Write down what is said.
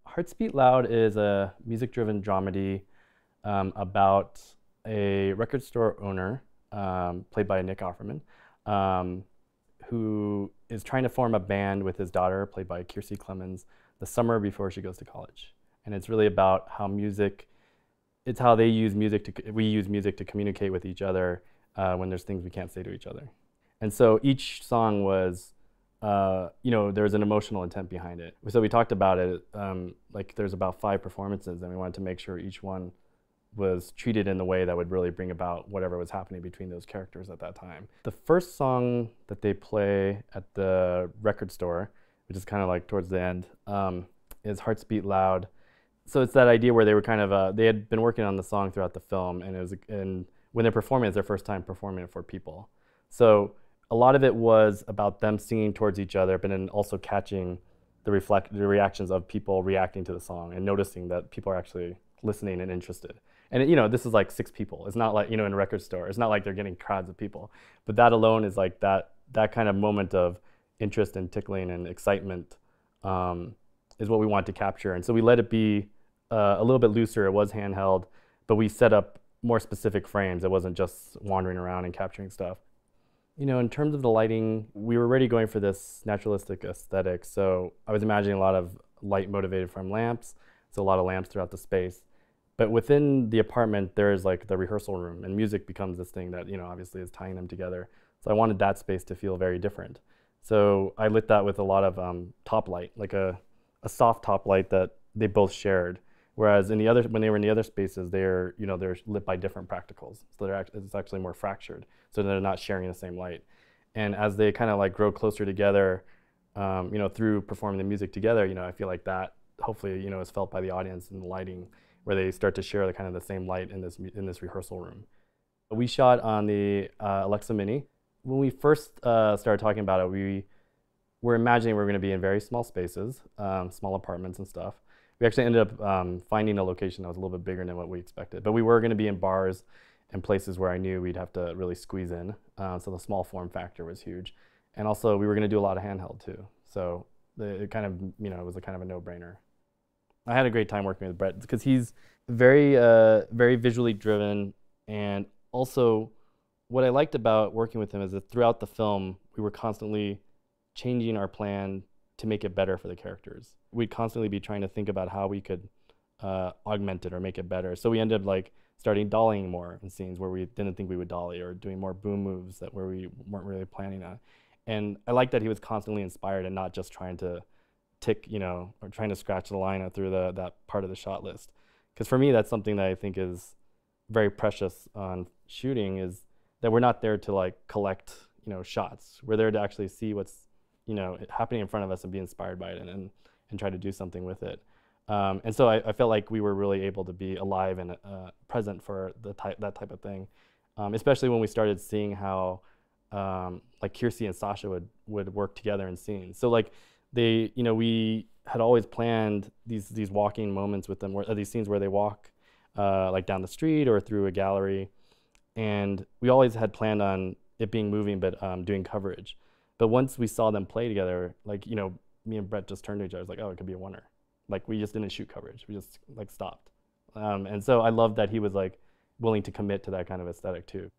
Hearts Beat Loud is a music-driven dramedy about a record store owner, played by Nick Offerman, who is trying to form a band with his daughter, played by Kiersey Clemons, the summer before she goes to college. And it's really about how it's how they use we use music to communicate with each other when there's things we can't say to each other. And so each song was, there's an emotional intent behind it. So we talked about it, like there's about 5 performances, and we wanted to make sure each one was treated in the way that would really bring about whatever was happening between those characters at that time. The first song that they play at the record store, which is kind of like towards the end, is Hearts Beat Loud. So it's that idea where they were kind of, they had been working on the song throughout the film, and when they're performing, it's their first time performing it for people. So a lot of it was about them singing towards each other, but then also catching the reactions of people reacting to the song and noticing that people are actually listening and interested. And this is like 6 people. It's not like, in a record store, it's not like they're getting crowds of people. But that alone is like that kind of moment of interest and tickling and excitement is what we want to capture. And so we let it be a little bit looser. It was handheld, but we set up more specific frames. It wasn't just wandering around and capturing stuff. In terms of the lighting, we were already going for this naturalistic aesthetic. So I was imagining a lot of light motivated from lamps. So a lot of lamps throughout the space. But within the apartment, there is like the rehearsal room, and music becomes this thing that, obviously is tying them together. So I wanted that space to feel very different. So I lit that with a lot of top light, like a soft top light that they both shared. Whereas when they were in the other spaces, they're lit by different practicals. So it's actually more fractured. So they're not sharing the same light. And as they kind of like grow closer together, through performing the music together, I feel like that hopefully, is felt by the audience in the lighting, where they start to share the kind of the same light in this rehearsal room. We shot on the Alexa Mini. When we first started talking about it, we were imagining we were going to be in very small spaces, small apartments and stuff. We actually ended up finding a location that was a little bit bigger than what we expected. But we were going to be in bars and places where I knew we'd have to really squeeze in. So the small form factor was huge. And also we were going to do a lot of handheld too. So it kind of, it was a kind of a no-brainer. I had a great time working with Brett because he's very, very visually driven. And also what I liked about working with him is that throughout the film, we were constantly changing our plan to make it better for the characters. We'd constantly be trying to think about how we could augment it or make it better. So we ended up like starting dollying more in scenes where we didn't think we would dolly, or doing more boom moves where we weren't really planning on. And I like that he was constantly inspired and not just trying to tick, or trying to scratch the line through that part of the shot list. Because for me, that's something that I think is very precious on shooting, is that we're not there to like collect, shots. We're there to actually see what's, happening in front of us and be inspired by it and try to do something with it. And so I felt like we were really able to be alive and present for that type of thing, especially when we started seeing how like Kiersey and Sasha would work together in scenes. So like we had always planned these walking moments with them, these scenes where they walk like down the street or through a gallery, and we always had planned on it being moving, but doing coverage. But once we saw them play together, like me and Brett just turned to each other, like, oh, it could be a oneer. Like we just didn't shoot coverage, we just like stopped. And so I loved that he was like willing to commit to that kind of aesthetic too.